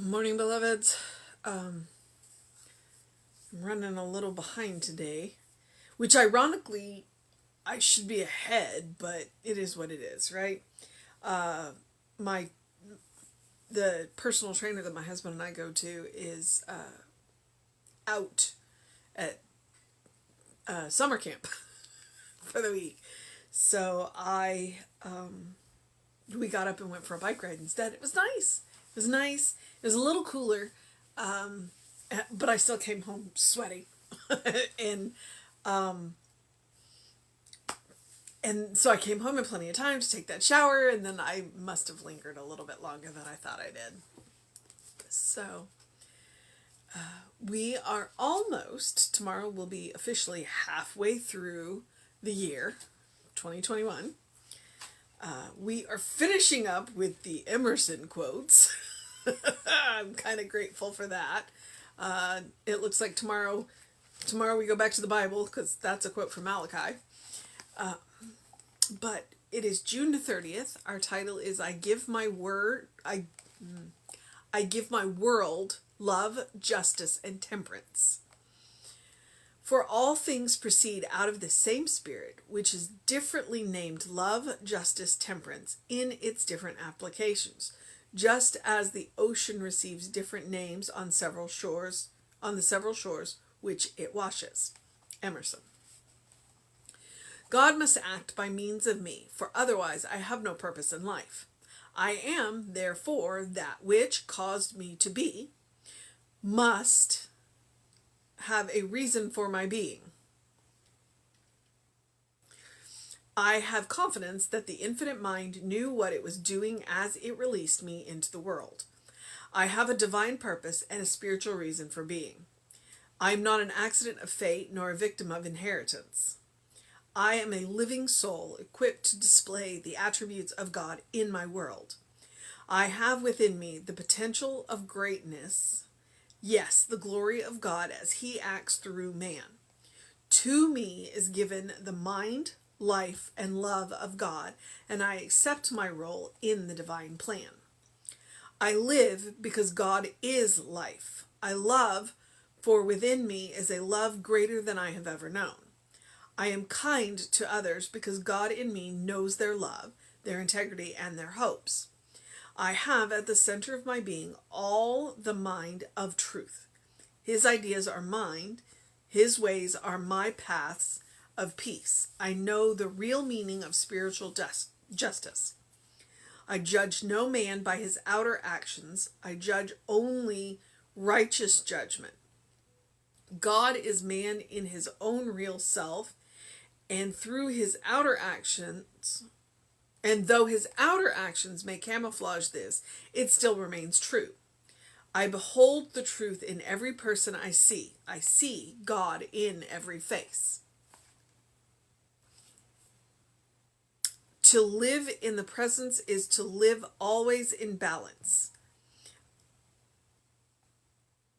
Morning, beloveds. I'm running a little behind today, which ironically I should be ahead, but it is what it is, right? My the personal trainer that my husband and I go to is out at summer camp for the week, so we got up and went for a bike ride instead. It was nice. It was nice. It was a little cooler, but I still came home sweaty, and and so I came home in plenty of time to take that shower, and then I must have lingered a little bit longer than I thought I did. So we are almost, tomorrow will be officially halfway through the year 2021. We are finishing up with the Emerson quotes. I'm kind of grateful for that. It looks like tomorrow we go back to the Bible, because that's a quote from Malachi. But it is June the 30th. Our title is I give my world love, justice, and temperance. For all things proceed out of the same Spirit, which is differently named love, justice, temperance in its different applications, just as the ocean receives different names on the several shores which it washes. Emerson. God must act by means of me, for otherwise I have no purpose in life. I am, therefore, that which caused me to be, must have a reason for my being. I have confidence that the infinite mind knew what it was doing as it released me into the world. I have a divine purpose and a spiritual reason for being. I am not an accident of fate nor a victim of inheritance. I am a living soul equipped to display the attributes of God in my world. I have within me the potential of greatness, yes, the glory of God as He acts through man. To me is given the mind, life, and love of God, and I accept my role in the divine plan. I live because God is life. I love, for within me is a love greater than I have ever known. I am kind to others because God in me knows their love, their integrity, and their hopes. I have at the center of my being all the mind of truth. His ideas are mine. His ways are my paths of peace. I know the real meaning of spiritual justice. I judge no man by his outer actions. I judge only righteous judgment. God is man in his own real self, and through his outer actions, and though his outer actions may camouflage this, it still remains true. I behold the truth in every person I see. I see God in every face. To live in the presence is to live always in balance.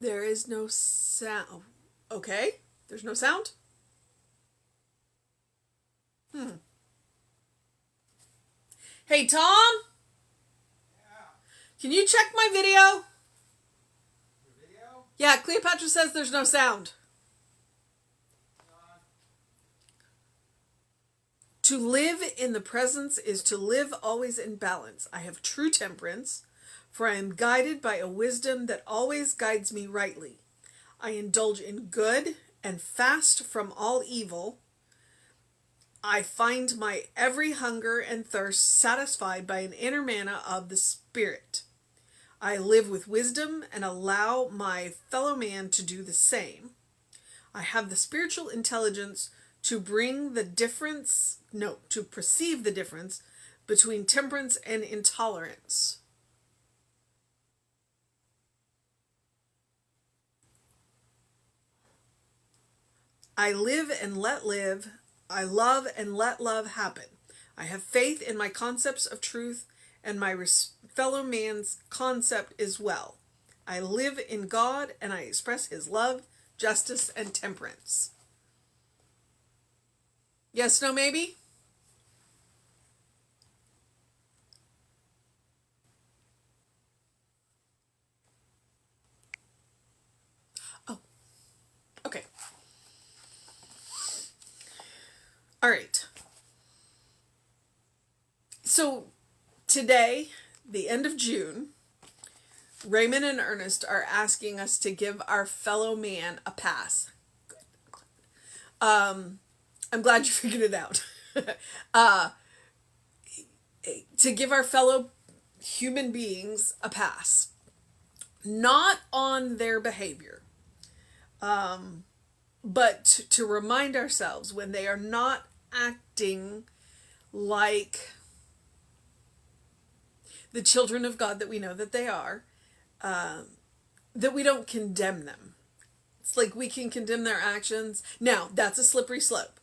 There is no sound. Okay, there's no sound? Hey, Tom? Yeah. Can you check my video? The video? Yeah, Cleopatra says there's no sound. To live in the presence is to live always in balance. I have true temperance, for I am guided by a wisdom that always guides me rightly. I indulge in good and fast from all evil. I find my every hunger and thirst satisfied by an inner manna of the Spirit. I live with wisdom and allow my fellow man to do the same. I have the spiritual intelligence to perceive the difference between temperance and intolerance. I live and let live. I love and let love happen. I have faith in my concepts of truth and my fellow man's concept as well. I live in God and I express His love, justice, and temperance. Yes, no, maybe? So today, the end of June, Raymond and Ernest are asking us to give our fellow man a pass. I'm glad you figured it out. To give our fellow human beings a pass. Not on their behavior, but to remind ourselves when they are not acting like the children of God that we know that they are, that we don't condemn them. It's like we can condemn their actions. Now, that's a slippery slope,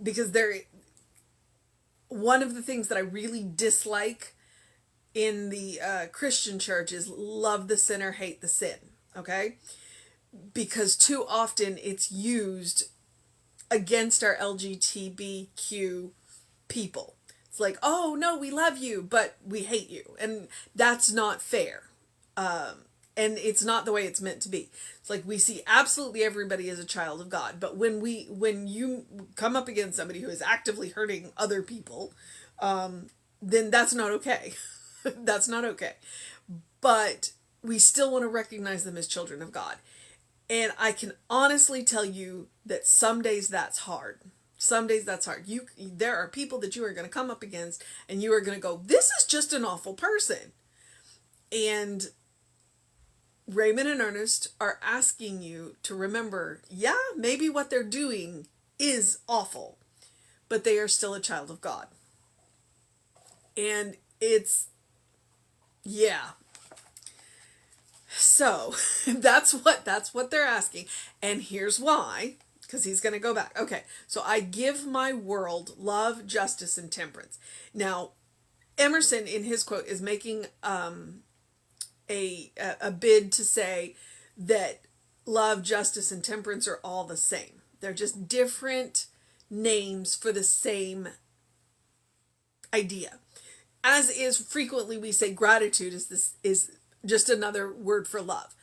because one of the things that I really dislike in the Christian church is love the sinner, hate the sin. Okay? Because too often it's used against our LGBTQ people. It's like, oh no, we love you, but we hate you. And that's not fair. And it's not the way it's meant to be. It's like we see absolutely everybody as a child of God. But when you come up against somebody who is actively hurting other people, then that's not okay. That's not okay. But we still want to recognize them as children of God. And I can honestly tell you that some days that's hard. Some days that's hard. There are people that you are going to come up against and you are going to go, this is just an awful person. And Raymond and Ernest are asking you to remember, yeah, maybe what they're doing is awful, but they are still a child of God. And yeah. So that's what they're asking. And here's why, because he's going to go back. Okay, so I give my world love, justice, and temperance. Now, Emerson, in his quote, is making a bid to say that love, justice, and temperance are all the same. They're just different names for the same idea. As is frequently we say gratitude is just another word for love.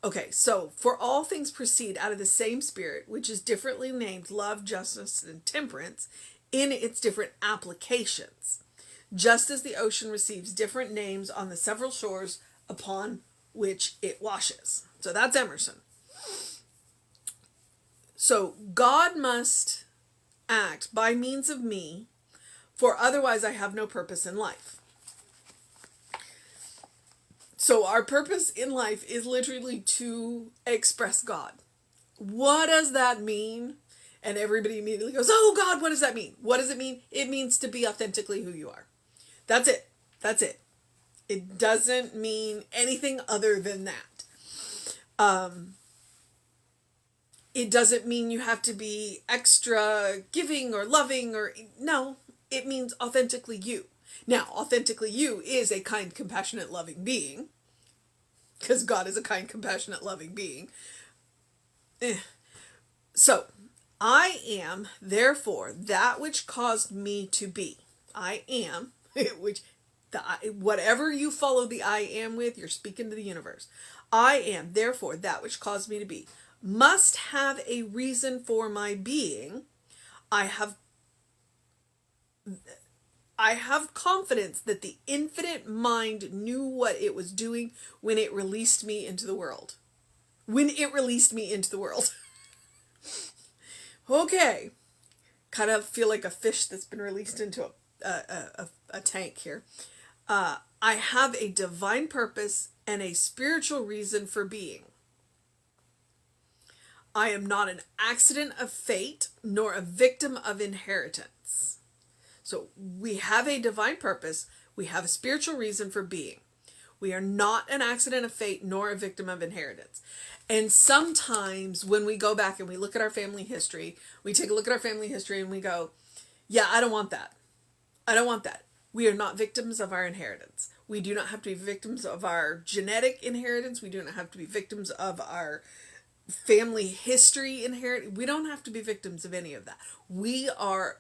Okay, so for all things proceed out of the same spirit, which is differently named love, justice, and temperance in its different applications. Just as the ocean receives different names on the several shores upon which it washes. So that's Emerson. So God must act by means of me, for otherwise I have no purpose in life. So our purpose in life is literally to express God. What does that mean? And everybody immediately goes, oh God, what does that mean? What does it mean? It means to be authentically who you are. That's it. That's it. It doesn't mean anything other than that. It doesn't mean you have to be extra giving or loving no, it means authentically you. Now, authentically you is a kind, compassionate, loving being, because God is a kind, compassionate, loving being. So, I am, therefore, that which caused me to be. I am, whatever you follow the I am with, you're speaking to the universe. I am, therefore, that which caused me to be. Must have a reason for my being. I have confidence that the infinite mind knew what it was doing when it released me into the world. Okay. Kind of feel like a fish that's been released into a tank here. I have a divine purpose and a spiritual reason for being. I am not an accident of fate, nor a victim of inheritance. So we have a divine purpose. We have a spiritual reason for being. We are not an accident of fate, nor a victim of inheritance. And sometimes when we go back and we look at our family history, we take a look at our family history and we go, yeah, I don't want that. I don't want that. We are not victims of our inheritance. We do not have to be victims of our genetic inheritance. We do not have to be victims of our family history inheritance. We don't have to be victims of any of that. We are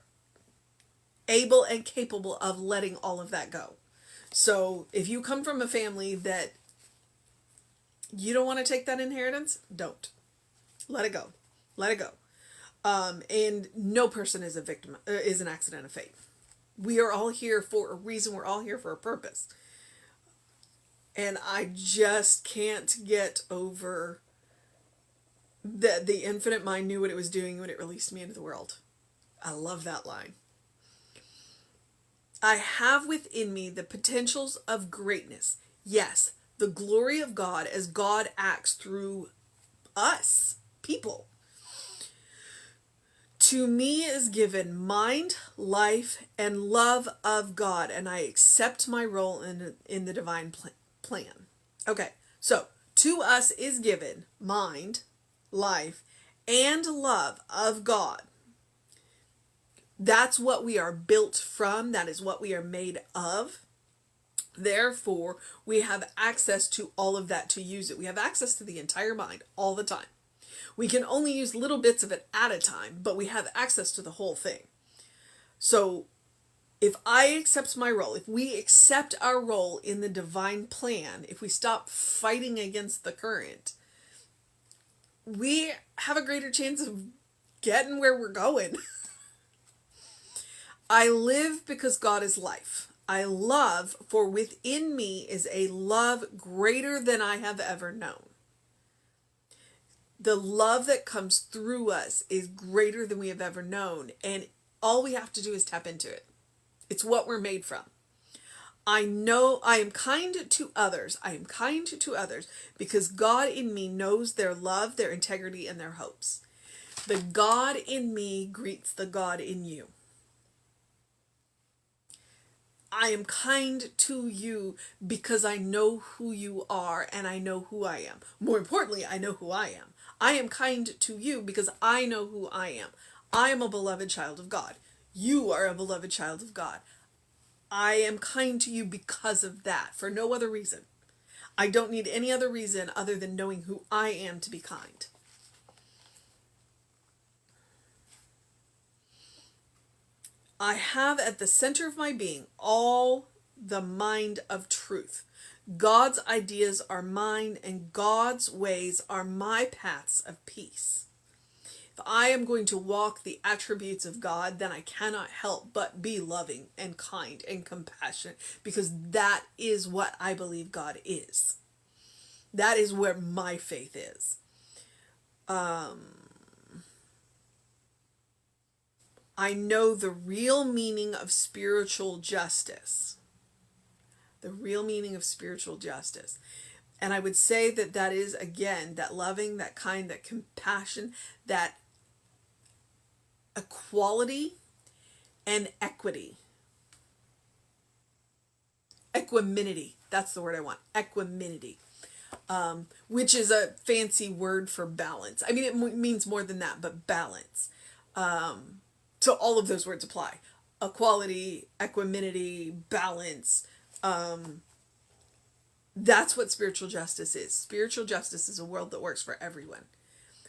able and capable of letting all of that go. So if you come from a family that you don't want to take that inheritance, don't. Let it go. Let it go. And no person is a victim, is an accident of fate. We are all here for a reason. We're all here for a purpose. And I just can't get over that the infinite mind knew what it was doing when it released me into the world. I love that line. I have within me the potentials of greatness. Yes, the glory of God as God acts through us, people. To me is given mind, life, and love of God, and I accept my role in the divine plan. Okay, so to us is given mind, life, and love of God. That's what we are built from. That is what we are made of. Therefore, we have access to all of that to use it. We have access to the entire mind all the time. We can only use little bits of it at a time, but we have access to the whole thing. So if I accept my role, if we accept our role in the divine plan, if we stop fighting against the current, we have a greater chance of getting where we're going. I live because God is life. I love, for within me is a love greater than I have ever known. The love that comes through us is greater than we have ever known, and all we have to do is tap into it. It's what we're made from. I know I am kind to others. I am kind to others because God in me knows their love, their integrity, and their hopes. The God in me greets the God in you. I am kind to you because I know who you are and I know who I am. More importantly, I know who I am. I am kind to you because I know who I am. I am a beloved child of God. You are a beloved child of God. I am kind to you because of that, for no other reason. I don't need any other reason other than knowing who I am to be kind. I have at the center of my being all the mind of truth. God's ideas are mine and God's ways are my paths of peace. If I am going to walk the attributes of God, then I cannot help but be loving and kind and compassionate because that is what I believe God is. That is where my faith is. I know the real meaning of spiritual justice. The real meaning of spiritual justice. And I would say that that is, again, that loving, that kind, that compassion, that equality and equity. Equanimity. That's the word I want. Equanimity. Which is a fancy word for balance. I mean, it means more than that, but balance. So all of those words apply. Equality, equanimity, balance. That's what spiritual justice is. Spiritual justice is a world that works for everyone.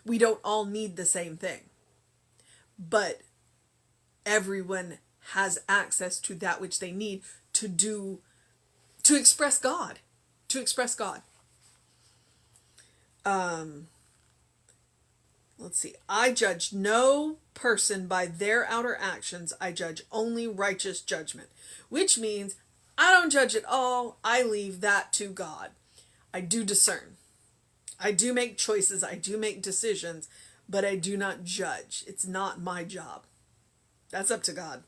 We don't all need the same thing. But everyone has access to that which they need to express God. To express God. Let's see. I judge no person by their outer actions. I judge only righteous judgment. Which means I don't judge at all. I leave that to God. I do discern. I do make choices. I do make decisions. But I do not judge. It's not my job. That's up to God.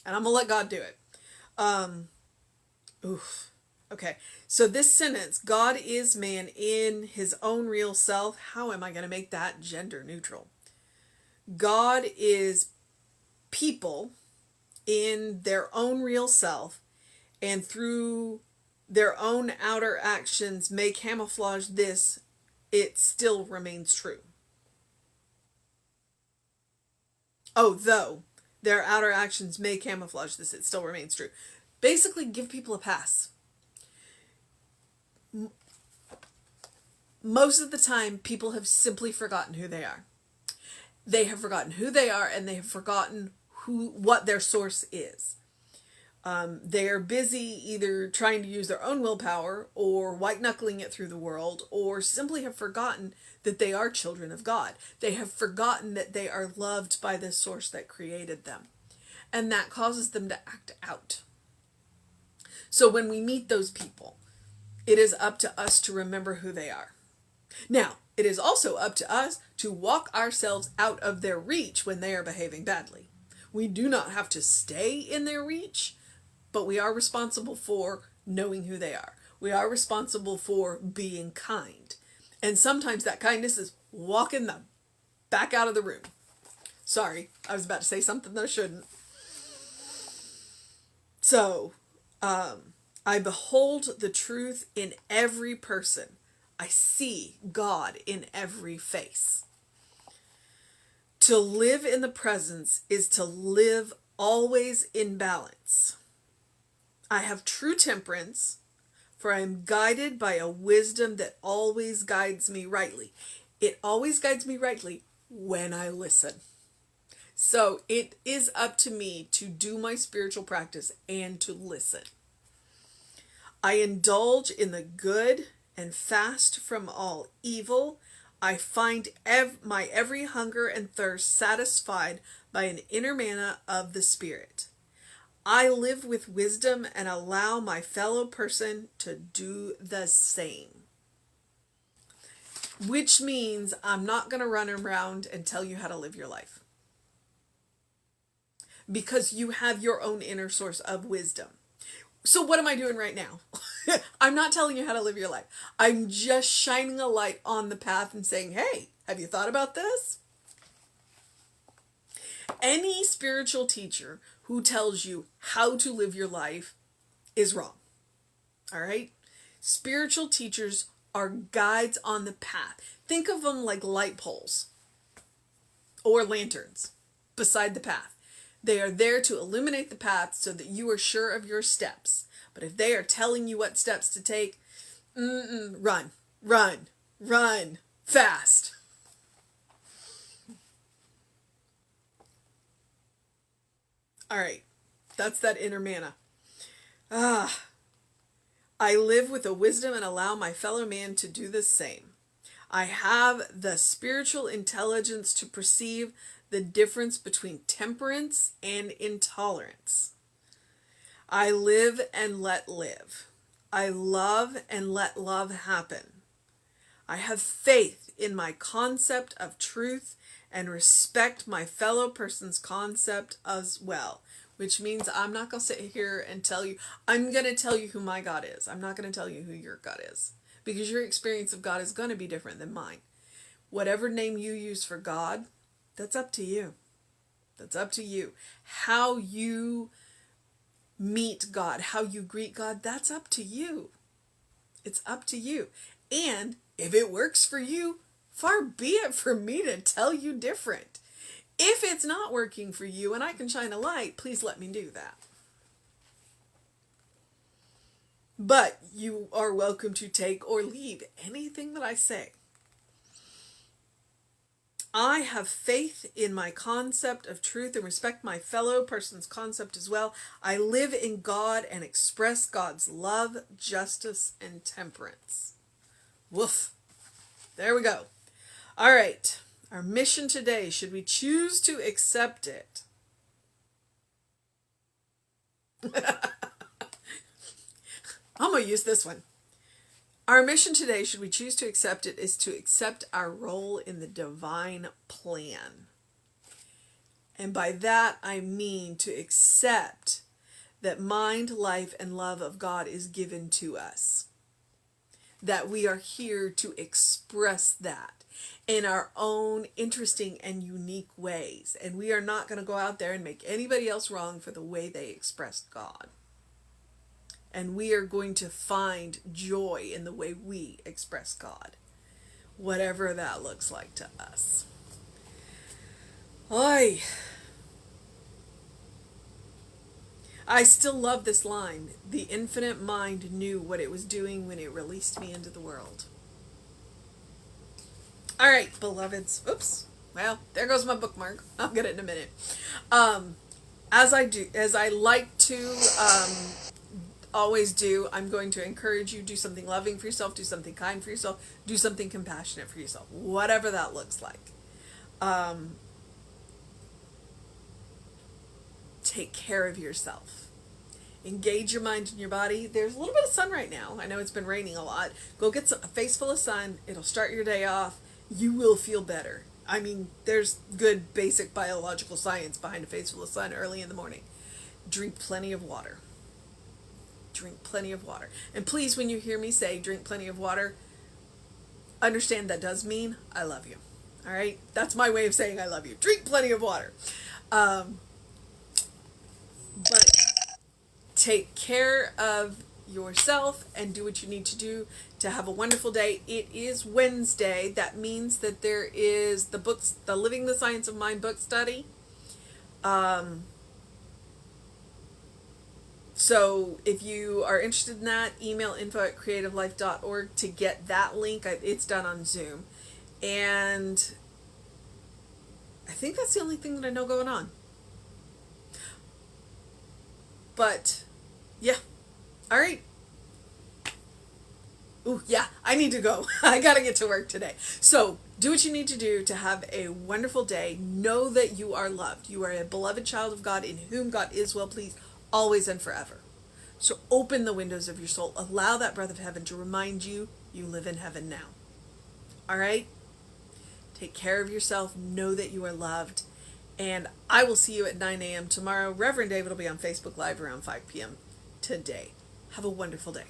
And I'm going to let God do it. Okay. So this sentence, God is man in his own real self. How am I going to make that gender neutral? God is people in their own real self and through their own outer actions may camouflage this, it still remains true. Oh, though their outer actions may camouflage this, it still remains true. Basically, give people a pass. Most of the time, people have simply forgotten who they are. They have forgotten who they are and they have forgotten what their source is. They are busy either trying to use their own willpower or white-knuckling it through the world, or simply have forgotten that they are children of God. They have forgotten that they are loved by the source that created them. and that causes them to act out. So when we meet those people, it is up to us to remember who they are. Now, it is also up to us to walk ourselves out of their reach when they are behaving badly. We do not have to stay in their reach, but we are responsible for knowing who they are. We are responsible for being kind. And sometimes that kindness is walking them back out of the room. Sorry, I was about to say something that I shouldn't. So, I behold the truth in every person. I see God in every face. To live in the presence is to live always in balance. I have true temperance, for I am guided by a wisdom that always guides me rightly. It always guides me rightly when I listen. So it is up to me to do my spiritual practice and to listen. I indulge in the good and fast from all evil. I find my every hunger and thirst satisfied by an inner manna of the Spirit. I live with wisdom and allow my fellow person to do the same. Which means I'm not going to run around and tell you how to live your life. Because you have your own inner source of wisdom. So what am I doing right now? I'm not telling you how to live your life. I'm just shining a light on the path and saying, hey, have you thought about this? Any spiritual teacher who tells you how to live your life is wrong. All right? Spiritual teachers are guides on the path. Think of them like light poles or lanterns beside the path. They are there to illuminate the path so that you are sure of your steps. But if they are telling you what steps to take, run, fast. All right, that's that inner manna. I live with a wisdom and allow my fellow man to do the same. I have the spiritual intelligence to perceive the difference between temperance and intolerance. I live and let live. I love and let love happen. I have faith in my concept of truth and respect my fellow person's concept as well. Which means I'm not going to sit here and tell you, I'm going to tell you who my God is. I'm not going to tell you who your God is. Because your experience of God is going to be different than mine. Whatever name you use for God, that's up to you. That's up to you. How you meet God, how you greet God, that's up to you. It's up to you. And if it works for you, far be it for me to tell you different. If it's not working for you and I can shine a light, please let me do that. But you are welcome to take or leave anything that I say. I have faith in my concept of truth and respect my fellow person's concept as well. I live in God and express God's love, justice, and temperance. Woof. There we go. All right. Our mission today, should we choose to accept it? I'm going to use this one. Our mission today, should we choose to accept it, is to accept our role in the divine plan. And by that, I mean to accept that mind, life, and love of God is given to us. That we are here to express that in our own interesting and unique ways. And we are not going to go out there and make anybody else wrong for the way they expressed God. And we are going to find joy in the way we express God, whatever that looks like to us. Oy. I still love this line. The infinite mind knew what it was doing when it released me into the world. All right, beloveds. Oops. Well, there goes my bookmark. I'll get it in a minute. As I like to always do, I'm going to encourage you, do something loving for yourself, do something kind for yourself, do something compassionate for yourself, whatever that looks like. take care of yourself. Engage your mind and your body. There's a little bit of sun right now. I know it's been raining a lot. Go get a face full of sun. It'll start your day off. You will feel better. I mean, there's good basic biological science behind a face full of sun early in the morning. Drink plenty of water. Drink plenty of water. And please, when you hear me say drink plenty of water, understand that does mean I love you. All right? That's my way of saying I love you. Drink plenty of water. But take care of yourself and do what you need to do to have a wonderful day. It is Wednesday. That means that there is the Living the Science of Mind book study. So if you are interested in that, email info@creativelife.org to get that link. It's done on Zoom. And I think that's the only thing that I know going on. But yeah. All right. Ooh, yeah, I need to go. I got to get to work today. So do what you need to do to have a wonderful day. Know that you are loved. You are a beloved child of God in whom God is well pleased, always and forever. So open the windows of your soul. Allow that breath of heaven to remind you you live in heaven now. All right? Take care of yourself. Know that you are loved. And I will see you at 9 a.m. tomorrow. Reverend David will be on Facebook Live around 5 p.m. today. Have a wonderful day.